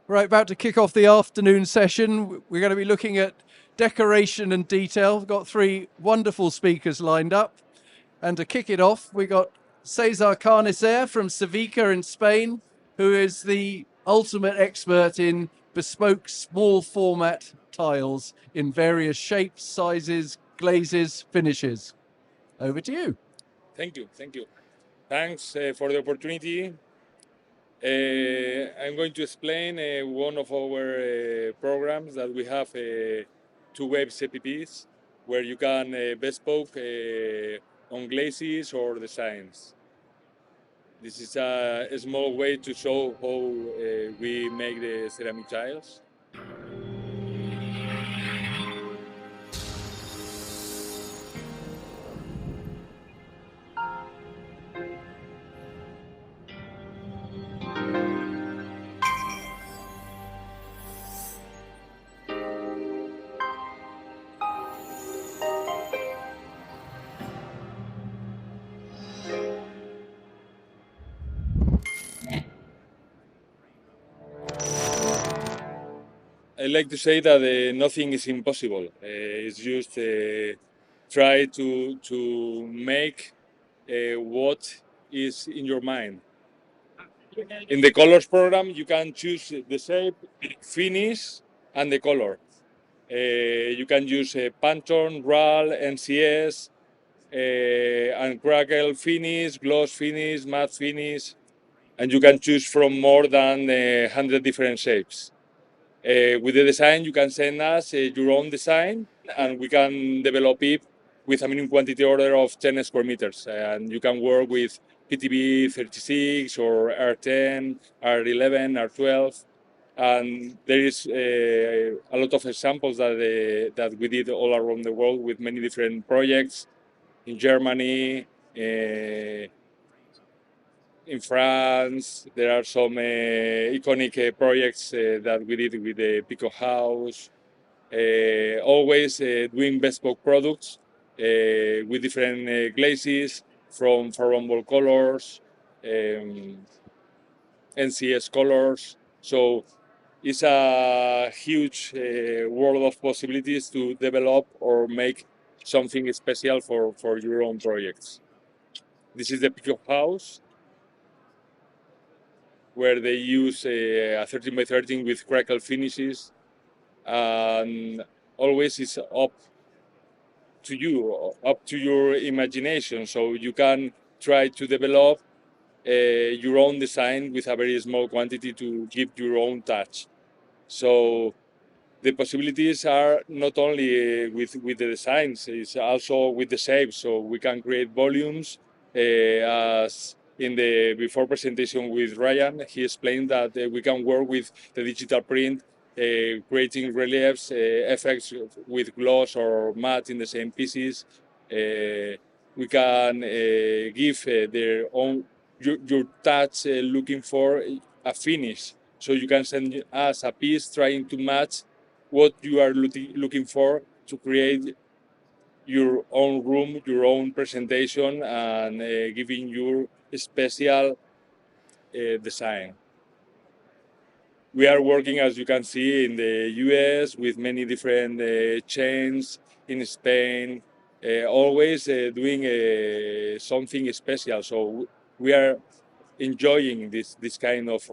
Right, about to kick off the afternoon session. We're going to be looking at decoration and detail. We've got three wonderful speakers lined up. And to kick it off, we got Cesar Carnicer from Cevica in Spain, who is the ultimate expert in bespoke small format tiles in various shapes, sizes, glazes, finishes. Over to you. Thank you. Thanks for the opportunity. I'm going to explain one of our programs that we have, two web CPPs, where you can bespoke on glazes or designs. This is a small way to show how we make the ceramic tiles. I like to say that nothing is impossible. It's just try to make what is in your mind. In the colors program, you can choose the shape, finish, and the color. You can use Pantone, RAL, NCS, and crackle finish, gloss finish, matte finish, and you can choose from more than 100 different shapes. With the design, you can send us your own design, and we can develop it with a minimum quantity order of 10 square meters. And you can work with PTB 36 or R10, R11, R12. And there is a lot of examples that we did all around the world with many different projects in Germany, in France. There are some iconic projects that we did with the Pico House. Always doing bespoke products with different glazes from farmable colors, NCS colors. So it's a huge world of possibilities to develop or make something special for your own projects. This is the Pico House, where they use a 13 by 13 with crackle finishes, and always it's up to you, up to your imagination. So you can try to develop your own design with a very small quantity to give your own touch. So the possibilities are not only with the designs, it's also with the shapes. So we can create volumes. As in the before presentation with Ryan, he explained that we can work with the digital print, creating reliefs, effects with gloss or matte in the same pieces. We can give their own your touch, looking for a finish. So you can send us a piece trying to match what you are looking for to create your own room, your own presentation, and giving your special design. We are working, as you can see, in the US with many different chains, in Spain, always doing something special. So we are enjoying this kind of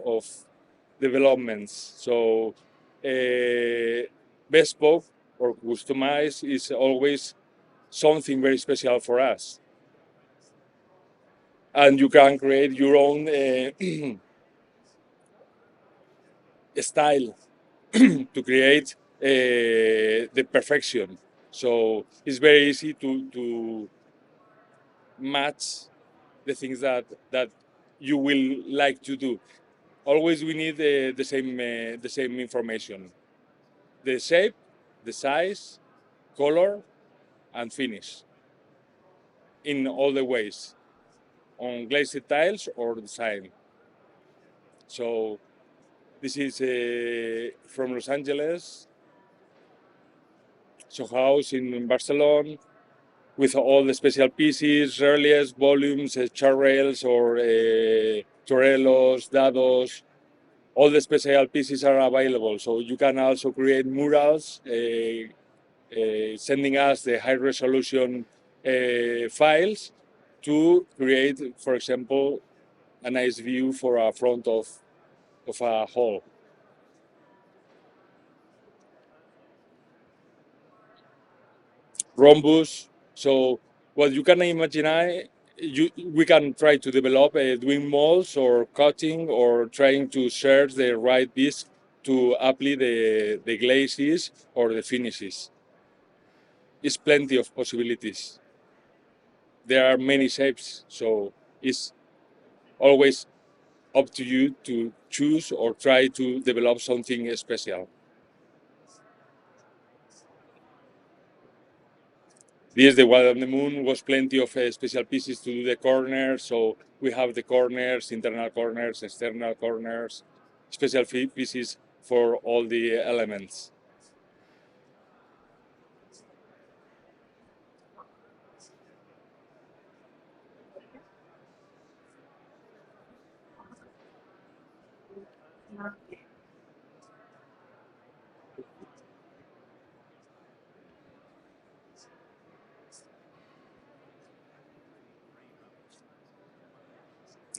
developments. So bespoke or customized is always something very special for us. And you can create your own style to create the perfection. So it's very easy to match the things that you will like to do. Always we need the same information: the shape, the size, color, and finish in all the ways, on glazed tiles or design. So this is from Los Angeles, so house in Barcelona, with all the special pieces, reliefs, volumes, char rails, or torellos, dados. all the special pieces are available. So you can also create murals, sending us the high resolution files to create, for example, a nice view for a front of a hall. Rhombus. So what you can imagine, we can try to develop doing molds or cutting or trying to search the right disc to apply the glazes or the finishes. It's plenty of possibilities. There are many shapes, so it's always up to you to choose or try to develop something special. This, the Wild on the Moon, was plenty of special pieces to do the corners. So we have the corners, internal corners, external corners, special pieces for all the elements.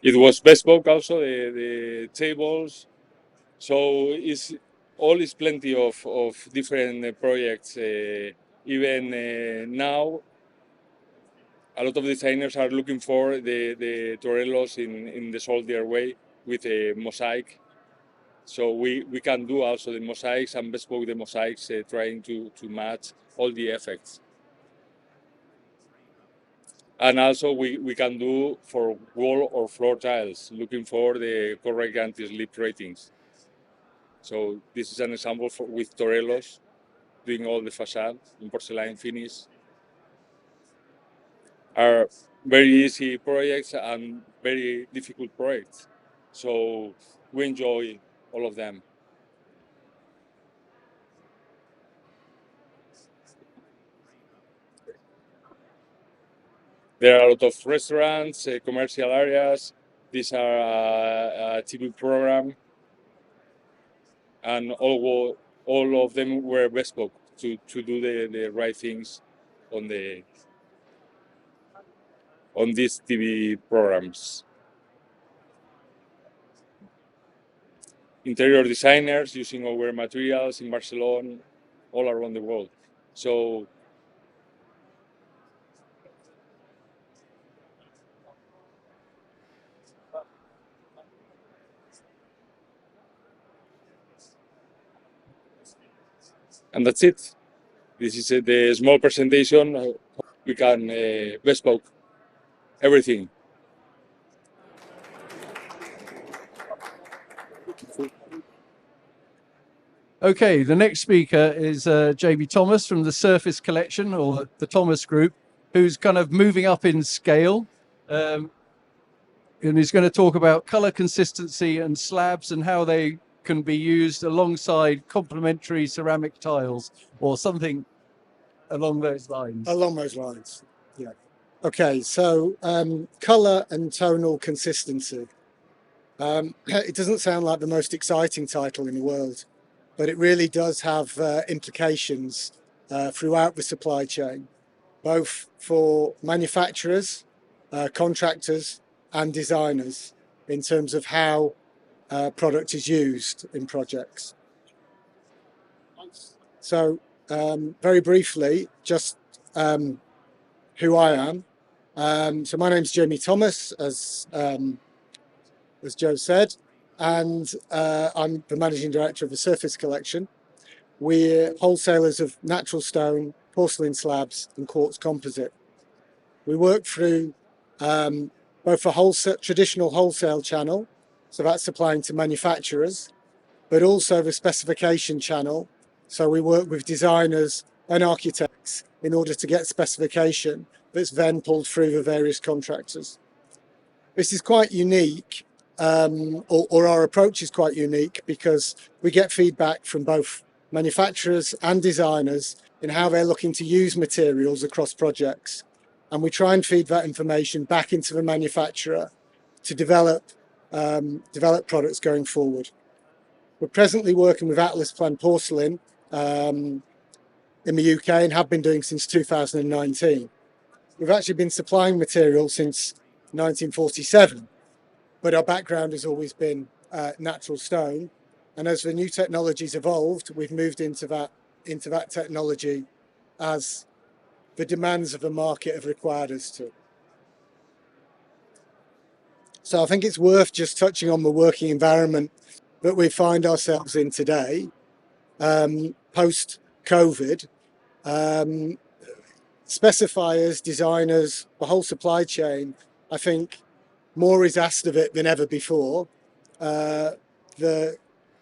It was Bespoke also, the tables. So it's all is plenty of different projects. Even now, a lot of designers are looking for the torellos in the soldier way with a mosaic. So we can do also the mosaics and bespoke the mosaics, trying to match all the effects. And also we can do for wall or floor tiles, looking for the correct anti-slip ratings. So this is an example with torellos doing all the facade in porcelain finish. Are very easy projects and very difficult projects. So we enjoy all of them. There are a lot of restaurants, commercial areas. These are a TV program, and all of them were bespoke to do the right things on these TV programs. Interior designers using our materials in Barcelona, all around the world. So and that's it. This is the small presentation. We can bespoke everything. Okay, the next speaker is JB Thomas from the Surface Collection, or the Thomas Group, who's kind of moving up in scale. And he's going to talk about color consistency and slabs and how they can be used alongside complementary ceramic tiles or something along those lines. Along those lines, yeah. Okay, so color and tonal consistency. It doesn't sound like the most exciting title in the world, but it really does have implications throughout the supply chain, both for manufacturers, contractors, and designers in terms of how product is used in projects. So very briefly, just who I am. So my name's Jamie Thomas, as Joe said, and I'm the managing director of the Surface Collection. We're wholesalers of natural stone, porcelain slabs, and quartz composite. We work through both a traditional wholesale channel, so that's supplying to manufacturers, but also the specification channel. So we work with designers and architects in order to get specification that's then pulled through the various contractors. This is quite unique, or our approach is quite unique, because we get feedback from both manufacturers and designers in how they're looking to use materials across projects. And we try and feed that information back into the manufacturer to develop products going forward. We're presently working with Atlas Plan Porcelain in the UK and have been doing since 2019. We've actually been supplying material since 1947, but our background has always been natural stone. And as the new technologies evolved, we've moved into that technology as the demands of the market have required us to. So I think it's worth just touching on the working environment that we find ourselves in today, post-COVID. Specifiers, designers, the whole supply chain, I think more is asked of it than ever before. The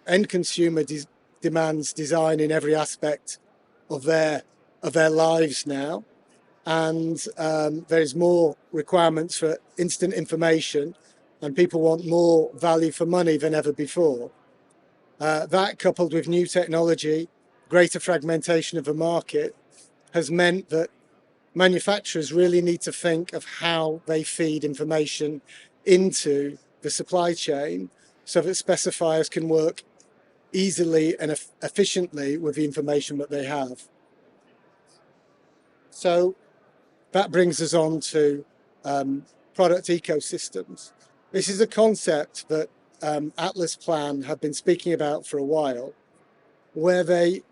end consumer demands design in every aspect of their lives now, and there's more requirements for instant information, and people want more value for money than ever before. That, coupled with new technology, greater fragmentation of the market, has meant that manufacturers really need to think of how they feed information into the supply chain so that specifiers can work easily and efficiently with the information that they have. So that brings us on to product ecosystems. This is a concept that Atlas Plan have been speaking about for a while, where they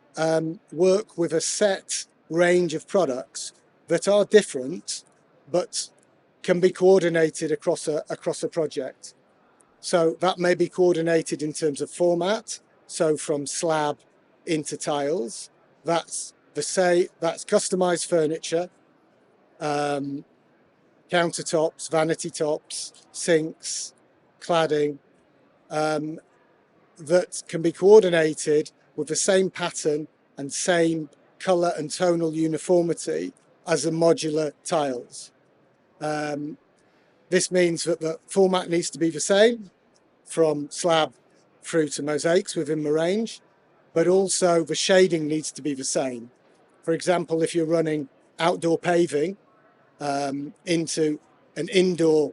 work with a set range of products that are different, but can be coordinated across a project. So that may be coordinated in terms of format. So from slab into tiles, that's customized furniture, countertops, vanity tops, sinks, cladding, that can be coordinated with the same pattern and same color and tonal uniformity as the modular tiles. This means that the format needs to be the same from slab through to mosaics within the range, but also the shading needs to be the same. For example, if you're running outdoor paving into an indoor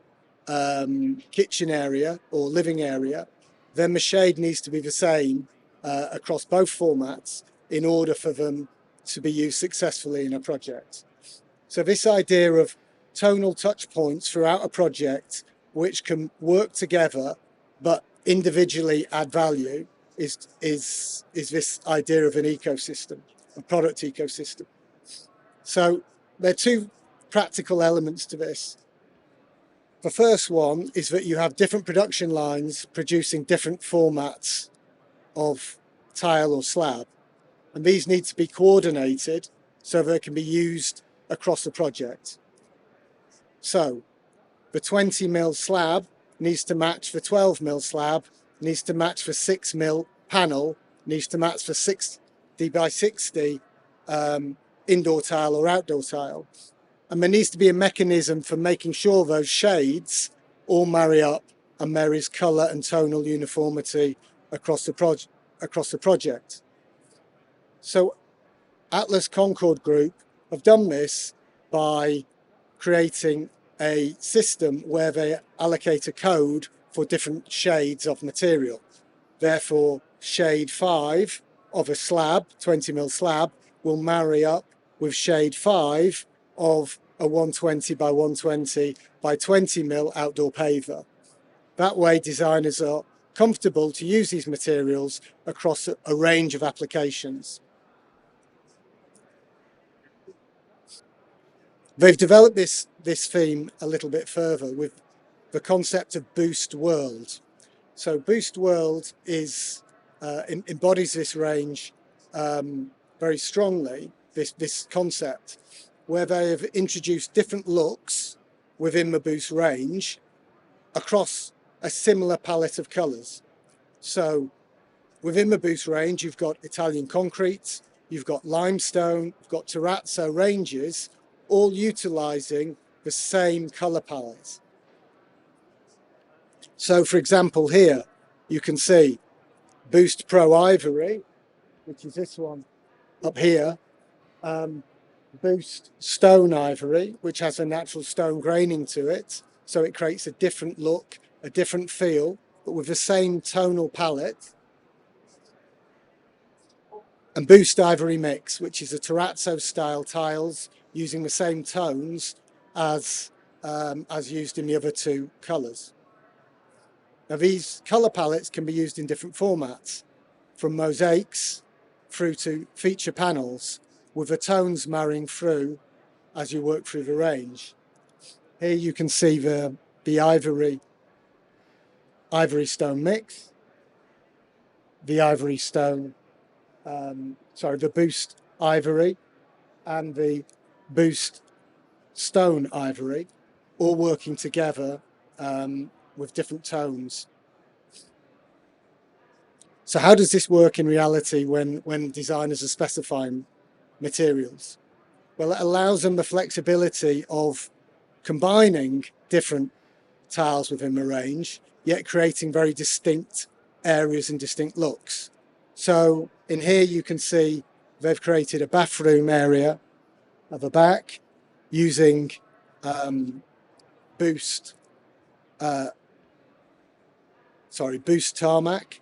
kitchen area or living area, then the shade needs to be the same across both formats in order for them to be used successfully in a project. So this idea of tonal touch points throughout a project which can work together but individually add value is this idea of an ecosystem, a product ecosystem. So there are two practical elements to this. The first one is that you have different production lines producing different formats of tile or slab, and these need to be coordinated so they can be used across the project. So the 20mm slab needs to match the 12mm slab, needs to match the 6mm panel, needs to match the 60 by 60 indoor tile or outdoor tile. And there needs to be a mechanism for making sure those shades all marry up and there is colour and tonal uniformity across the project. So Atlas Concord Group have done this by creating a system where they allocate a code for different shades of material. Therefore, shade 5 of a slab, 20mm slab, will marry up with shade 5 of a 120 by 120 by 20mm outdoor paver. That way, designers are comfortable to use these materials across a range of applications. They've developed this theme a little bit further with the concept of Boost World. So Boost World embodies this range very strongly, this concept, where they have introduced different looks within the Boost range across a similar palette of colours. So within the Boost range, you've got Italian concrete, you've got limestone, you've got terrazzo ranges, all utilising the same colour palette. So for example here, you can see Boost Pro Ivory, which is this one up here, Boost Stone Ivory, which has a natural stone graining to it, so it creates a different look, a different feel, but with the same tonal palette. and Boost Ivory Mix, which is a terrazzo style tiles using the same tones as used in the other two colours. Now these colour palettes can be used in different formats, from mosaics through to feature panels, with the tones marrying through as you work through the range. Here you can see the ivory stone mix, the ivory stone, the Boost Ivory and the Boost Stone Ivory, all working together with different tones. So how does this work in reality when designers are specifying materials? Well, it allows them the flexibility of combining different tiles within the range, yet creating very distinct areas and distinct looks. So in here you can see they've created a bathroom area at the back using Boost Tarmac,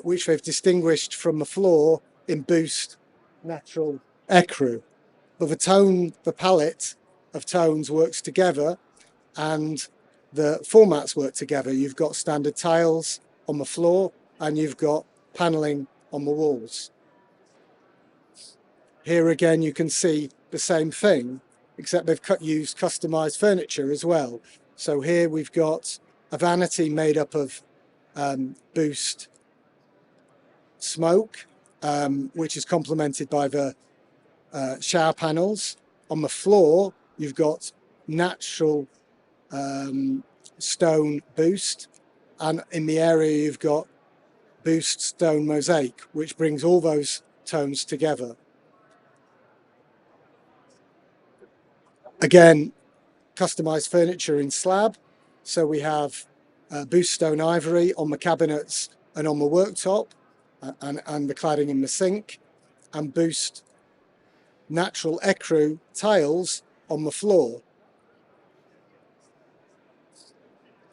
which they've distinguished from the floor in Boost Natural Ecru. But the palette of tones works together and the formats work together. You've got standard tiles on the floor and you've got paneling on the walls. Here again you can see the same thing, except they've used customized furniture as well. So here we've got a vanity made up of Boost Smoke, which is complemented by the shower panels. On the floor you've got natural stone Boost, and in the area you've got Boost Stone Mosaic, which brings all those tones together. Again, customized furniture in slab. So we have Boost Stone Ivory on the cabinets and on the worktop, and the cladding in the sink, and Boost Natural Ecru tiles on the floor.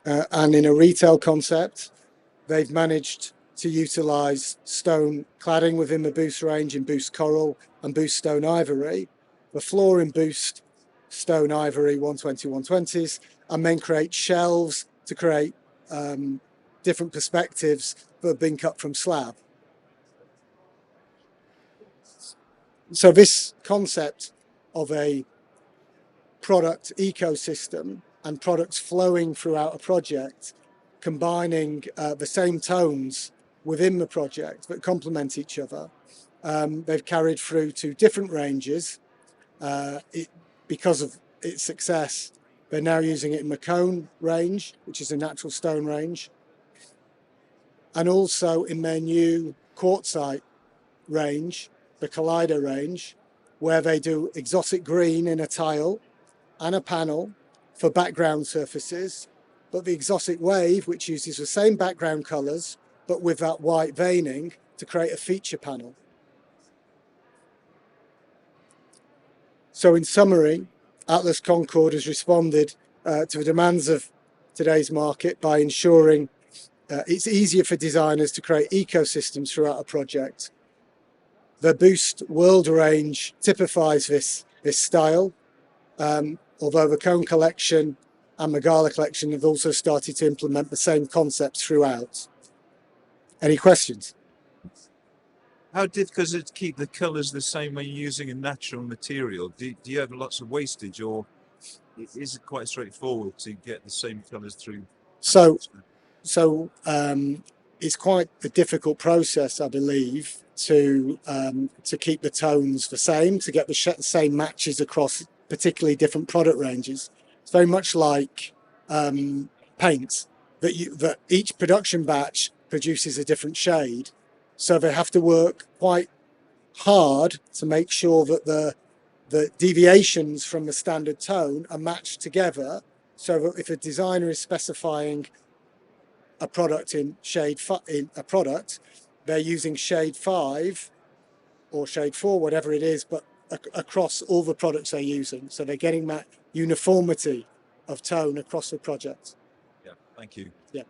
And in a retail concept, they've managed to utilize stone cladding within the Boost range in Boost Coral and Boost Stone Ivory, the floor in Boost Stone Ivory 120, 120s, and then create shelves to create different perspectives that have been cut from slab. So this concept of a product ecosystem and products flowing throughout a project, combining the same tones within the project that complement each other, they've carried through to different ranges. Because of its success, they're now using it in the Cone range, which is a natural stone range, and also in their new quartzite range, the Collider range, where they do exotic green in a tile and a panel for background surfaces, but the exotic wave, which uses the same background colours but with that white veining to create a feature panel. So in summary, Atlas Concord has responded to the demands of today's market by ensuring it's easier for designers to create ecosystems throughout a project. The Boost World range typifies this style, although the Cone collection and the Gala collection have also started to implement the same concepts throughout. Any questions? How difficult is it to keep the colours the same when you're using a natural material? Do you have lots of wastage, or is it quite straightforward to get the same colours through? So it's quite a difficult process, I believe, to keep the tones the same, to get the same matches across particularly different product ranges. It's very much like paint, that each production batch produces a different shade. So they have to work quite hard to make sure that the deviations from the standard tone are matched together, so that if a designer is specifying a product in they're using shade 5 or shade 4, whatever it is, but across all the products they're using. So they're getting that uniformity of tone across the project. Yeah, thank you. Yeah.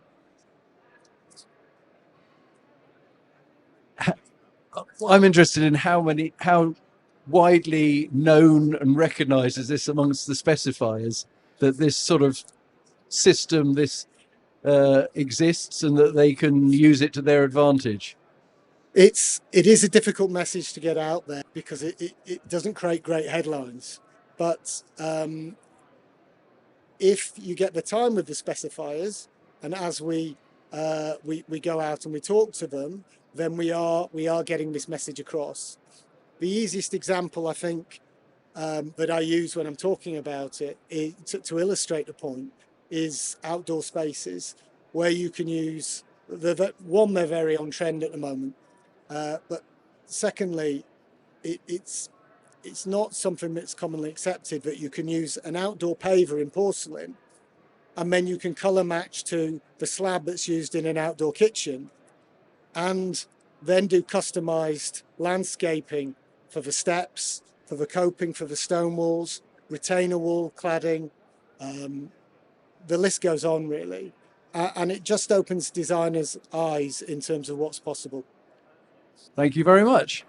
I'm interested in how widely known and recognised is this amongst the specifiers that this sort of system exists and that they can use it to their advantage. It is a difficult message to get out there because it doesn't create great headlines. But if you get the time with the specifiers, and as we go out and we talk to them, then we are getting this message across. The easiest example, I think, that I use when I'm talking about it to illustrate the point is outdoor spaces where you can use they're very on trend at the moment, but secondly, it's not something that's commonly accepted that you can use an outdoor paver in porcelain and then you can color match to the slab that's used in an outdoor kitchen and then do customized landscaping for the steps, for the coping, for the stone walls, retainer wall cladding. The list goes on really. And it just opens designers' eyes in terms of what's possible. Thank you very much.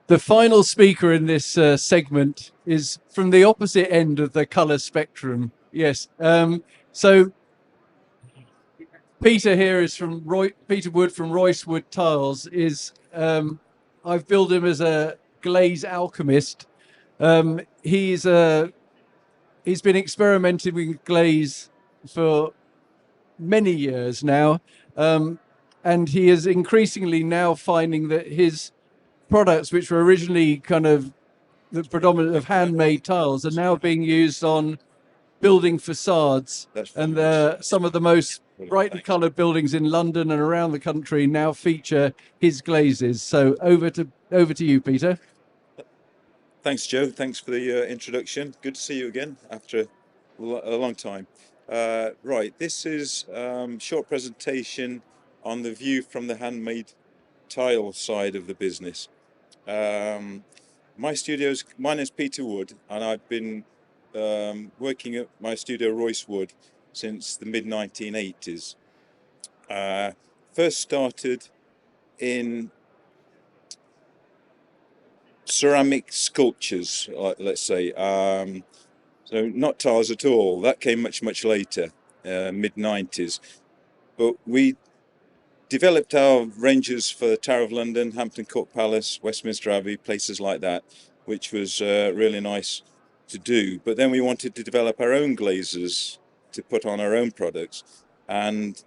The final speaker in this segment is from the opposite end of the colour spectrum. Yes. So Peter here is from Peter Wood from Royce Wood Tiles. I've billed him as a glaze alchemist. He's been experimenting with glaze for many years now, and he is increasingly now finding that his products, which were originally kind of the predominant of handmade tiles, are now being used on building facades. And some of the most brightly coloured buildings in London and around the country now feature his glazes. So over to you, Peter. Thanks, Joe. Thanks for the introduction. Good to see you again after a long time. Right, this is a short presentation on the view from the handmade tile side of the business. My name is Peter Wood, and I've been working at my studio Royce Wood since the mid-1980s. First started in ceramic sculptures, let's say, so not tiles at all. That came much later, mid-90s. But we developed our ranges for the Tower of London, Hampton Court Palace, Westminster Abbey, places like that, which was really nice to do. But then we wanted to develop our own glazes to put on our own products. And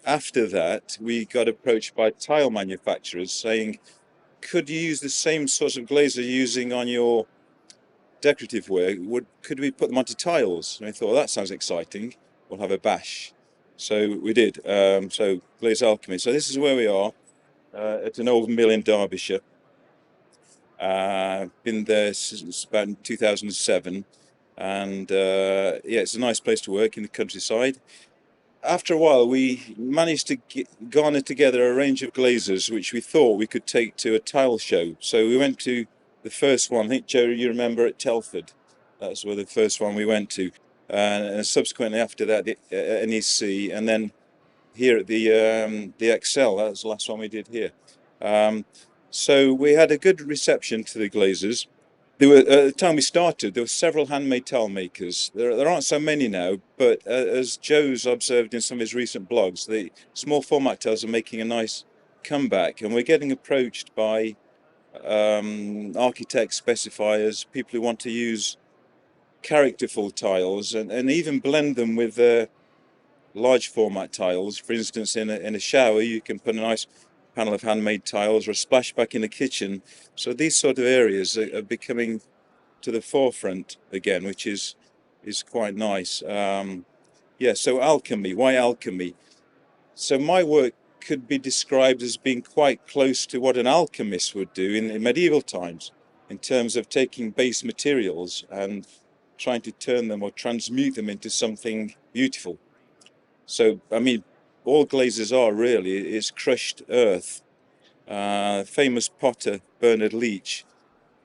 after that, we got approached by tile manufacturers saying, could you use the same sort of glaze you're using on your decorative work? Could we put them onto tiles? And I thought, well, that sounds exciting. We'll have a bash. So we did. So Glaze Alchemy. So this is where we are at an old mill in Derbyshire. Been there since about 2007, and yeah, it's a nice place to work in the countryside. After a while, we managed to garner together a range of glazes which we thought we could take to a tile show. So we went to the first one. I think, Joe, you remember, at Telford. That's where the first one we went to. And subsequently after that, the NEC, and then here at the Excel. That was the last one we did here. So we had a good reception to the glazes. At the time we started, there were several handmade tile makers. There aren't so many now, but as Joe's observed in some of his recent blogs, the small format tiles are making a nice comeback, and we're getting approached by architects, specifiers, people who want to use characterful tiles and even blend them with large format tiles. For instance, in a shower, you can put a nice panel of handmade tiles or a splashback in the kitchen. So these sort of areas are becoming to the forefront again, which is quite nice. Yeah, so alchemy. Why alchemy? So my work could be described as being quite close to what an alchemist would do in medieval times, in terms of taking base materials and trying to turn them or transmute them into something beautiful. So, I mean, all glazes are really is crushed earth. Famous potter Bernard Leach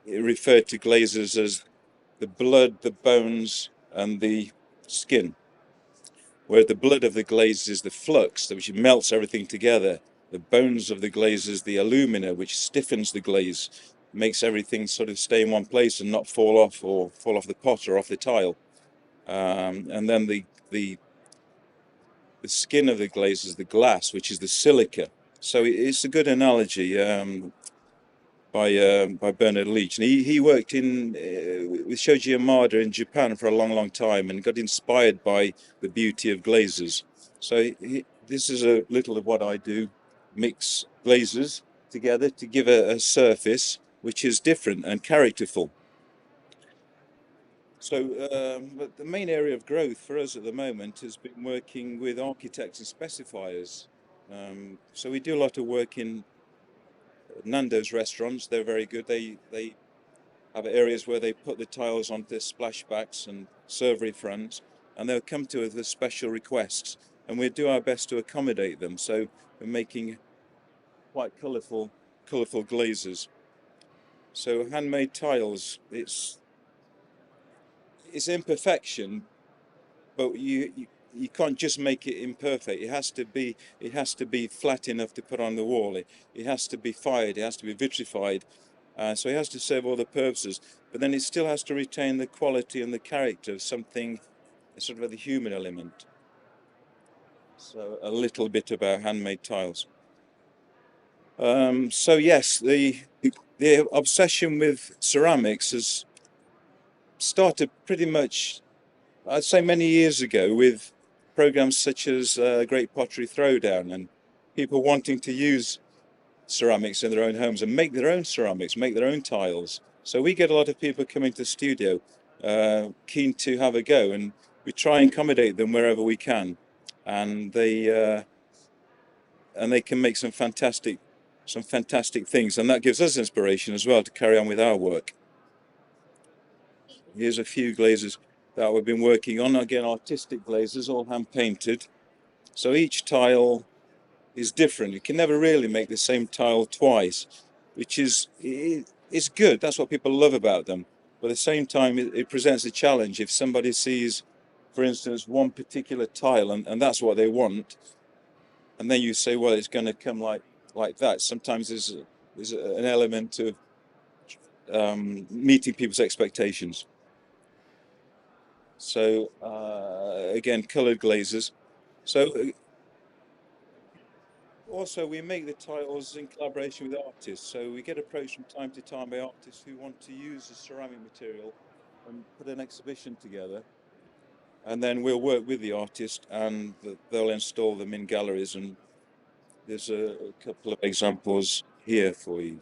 referred to glazes as the blood, the bones, and the skin. Where the blood of the glaze is the flux, which melts everything together. bones of the glazes, the alumina, which stiffens the glaze, makes everything sort of stay in one place and not fall off the pot or off the tile. And then the skin of the glaze is the glass, which is the silica. So it's a good analogy by Bernard Leach. And he worked with Shoji Yamada in Japan for a long time and got inspired by the beauty of glazes. So this is a little of what I do, mix glazes together to give a surface which is different and characterful. So but the main area of growth for us at the moment has been working with architects and specifiers. So we do a lot of work in Nando's restaurants. They're very good. They have areas where they put the tiles onto their splashbacks and servery fronts, and they'll come to us with special requests, and we do our best to accommodate them. So we're making quite colourful glazes. So handmade tiles, it's imperfection, but you can't just make it imperfect. It has to be flat enough to put on the wall. It has to be fired. It has to be vitrified. So it has to serve all the purposes, but then it still has to retain the quality and the character of something, sort of the human element. So a little bit about handmade tiles. So yes, the obsession with ceramics has started pretty much, I'd say, many years ago with programs such as Great Pottery Throwdown and people wanting to use ceramics in their own homes and make their own ceramics, make their own tiles. So we get a lot of people coming to the studio keen to have a go, and we try and accommodate them wherever we can, and they can make some fantastic things, and that gives us inspiration as well to carry on with our work. Here's a few glazes that we've been working on, again artistic glazes, all hand painted. So each tile is different. You can never really make the same tile twice, which is good. That's what people love about them. But at the same time, it presents a challenge. If somebody sees, for instance, one particular tile and that's what they want, and then you say, well, it's going to come like that. Sometimes there's an element of meeting people's expectations. So again, coloured glazes. So also, we make the tiles in collaboration with artists. So we get approached from time to time by artists who want to use the ceramic material and put an exhibition together. And then we'll work with the artist and they'll install them in galleries. And there's a couple of examples here for you.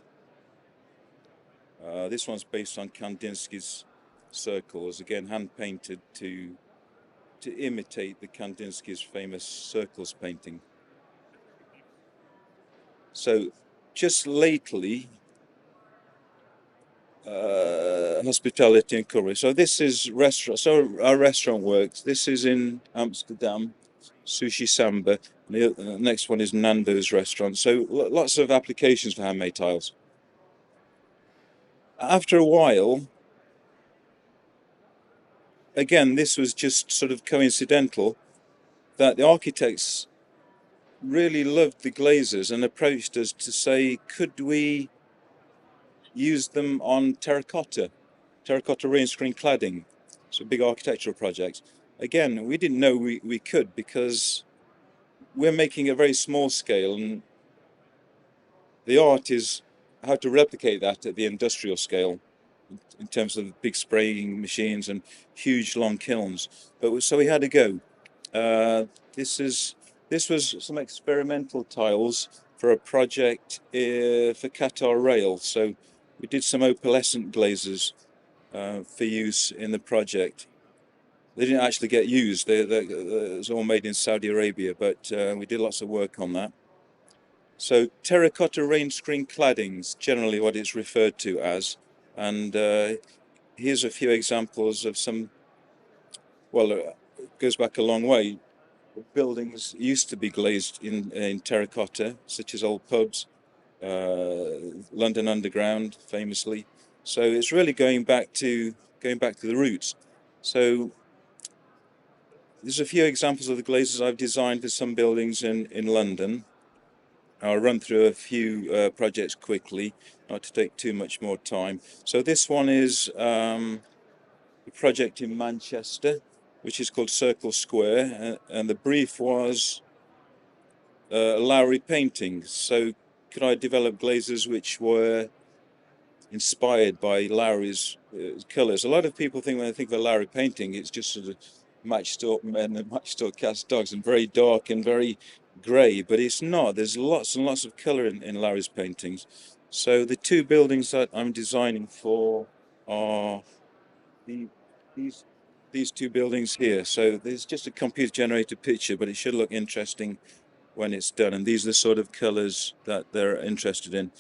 This one's based on Kandinsky's circles, again hand painted to imitate the Kandinsky's famous circles painting. So just lately, hospitality and culinary. So this is restaurant. So our restaurant works. This is in Amsterdam, Sushi Samba. The next one is Nando's restaurant. So lots of applications for handmade tiles. After a while, again, this was just sort of coincidental that the architects really loved the glazes and approached us to say, could we use them on terracotta rain screen cladding, so big architectural projects. Again, we didn't know we could, because we're making a very small scale, and the art is how to replicate that at the industrial scale in terms of big spraying machines and huge long kilns. But so we had to go. This was some experimental tiles for a project for Qatar Rail. So we did some opalescent glazes for use in the project. They didn't actually get used. It was all made in Saudi Arabia, but we did lots of work on that. So terracotta rain screen cladding's generally what it's referred to as. And here's a few examples of some, well, it goes back a long way. Buildings used to be glazed in terracotta, such as old pubs, London Underground, famously. So it's really going back to the roots. So there's a few examples of the glazes I've designed for some buildings in London. I'll run through a few projects quickly, not to take too much more time. So this one is a project in Manchester, which is called Circle Square, and the brief was Lowry paintings. So could I develop glazes which were inspired by Lowry's colours? A lot of people think when they think of a Lowry painting, it's just sort of matchstick men and matchstick cast dogs and very dark and very grey, but it's not. There's lots and lots of colour in Lowry's paintings. So the two buildings that I'm designing for are these two buildings here. So there's just a computer generated picture, but it should look interesting when it's done. And these are the sort of colours that they're interested in.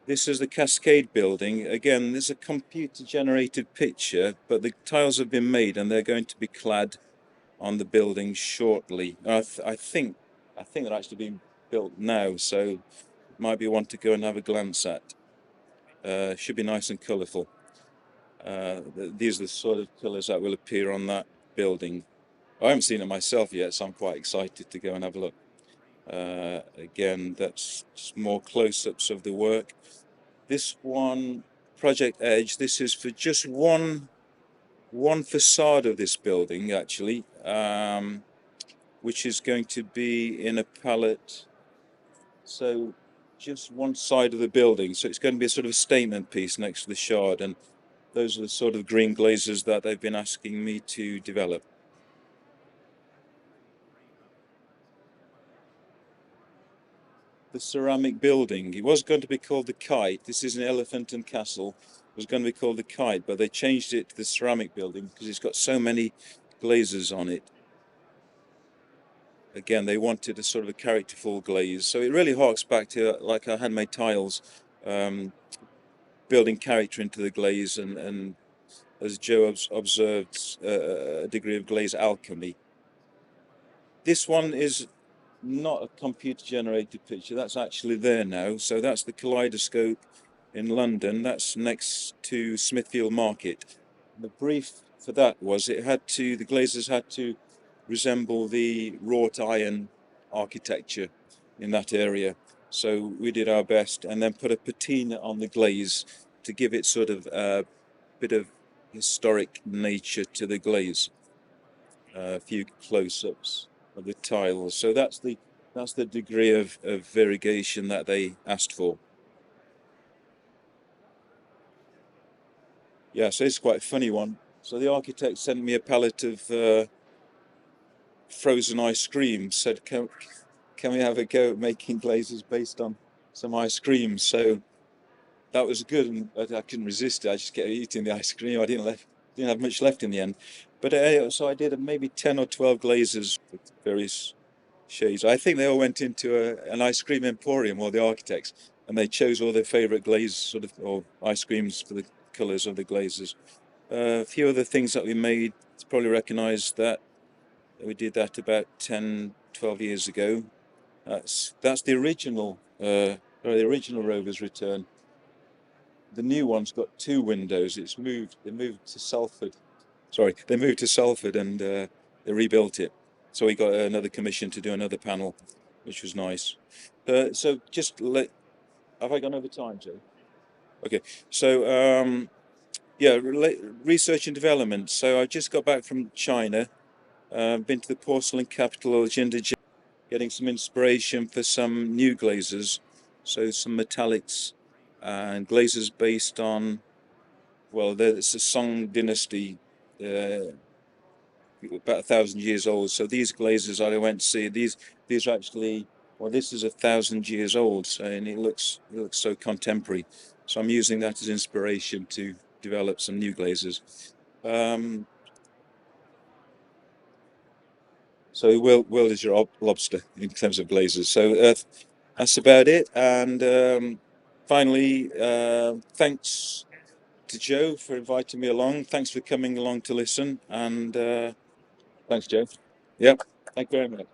This is the Cascade building. Again, there's a computer generated picture, but the tiles have been made and they're going to be clad on the building shortly. I think they're actually being built now, so might be one to go and have a glance at. Should be nice and colourful. These are the sort of colours that will appear on that building. I haven't seen it myself yet, so I'm quite excited to go and have a look. Again, that's just more close-ups of the work. This one, Project Edge, this is for just one facade of this building, actually, which is going to be in a palette. So just one side of the building. So it's going to be a sort of a statement piece next to the shard. And those are the sort of green glazes that they've been asking me to develop. The ceramic building. It was going to be called the Kite. This is an Elephant and Castle. It was going to be called the Kite, but they changed it to the ceramic building because it's got so many glazes on it. Again, they wanted a sort of a characterful glaze. So it really harks back to like our handmade tiles, building character into the glaze and as Joe observed, a degree of glaze alchemy. This one is not a computer generated picture, that's actually there now. So that's the Kaleidoscope in London, that's next to Smithfield Market. The brief for that was the glazes had to resemble the wrought iron architecture in that area. So we did our best and then put a patina on the glaze to give it sort of a bit of historic nature to the glaze. A few close-ups of the tiles. So that's the degree of variegation that they asked for. Yeah, so it's quite a funny one. So the architect sent me a pallet of frozen ice cream, said, can we have a go at making glazes based on some ice cream? So that was good, and I couldn't resist it. I just kept eating the ice cream. I didn't have much left in the end. But so I did maybe 10 or 12 glazes with various shades. I think they all went into an ice cream emporium, or the architects, and they chose all their favourite glaze or ice creams for the colours of the glazes. A few other things that we made, it's probably recognised that we did that about 10, 12 years ago. That's the original Rover's Return. The new one's got 2 windows. They moved to Salford. Sorry, they moved to Salford and they rebuilt it. So we got another commission to do another panel, which was nice. So have I gone over time, Joe? Okay. So yeah, research and development. So I just got back from China. Been to the porcelain capital of Jindajiang, getting some inspiration for some new glazes. So some metallics and glazes based on, well, it's a Song dynasty, about 1,000 years old. So these glazes I went to see, these are actually, well, this is 1,000 years old, and it looks so contemporary. So I'm using that as inspiration to develop some new glazes. So world is your lobster in terms of glazes. So that's about it. And finally, thanks to Joe for inviting me along. Thanks for coming along to listen. And thanks, Joe. Yep. Thank you very much.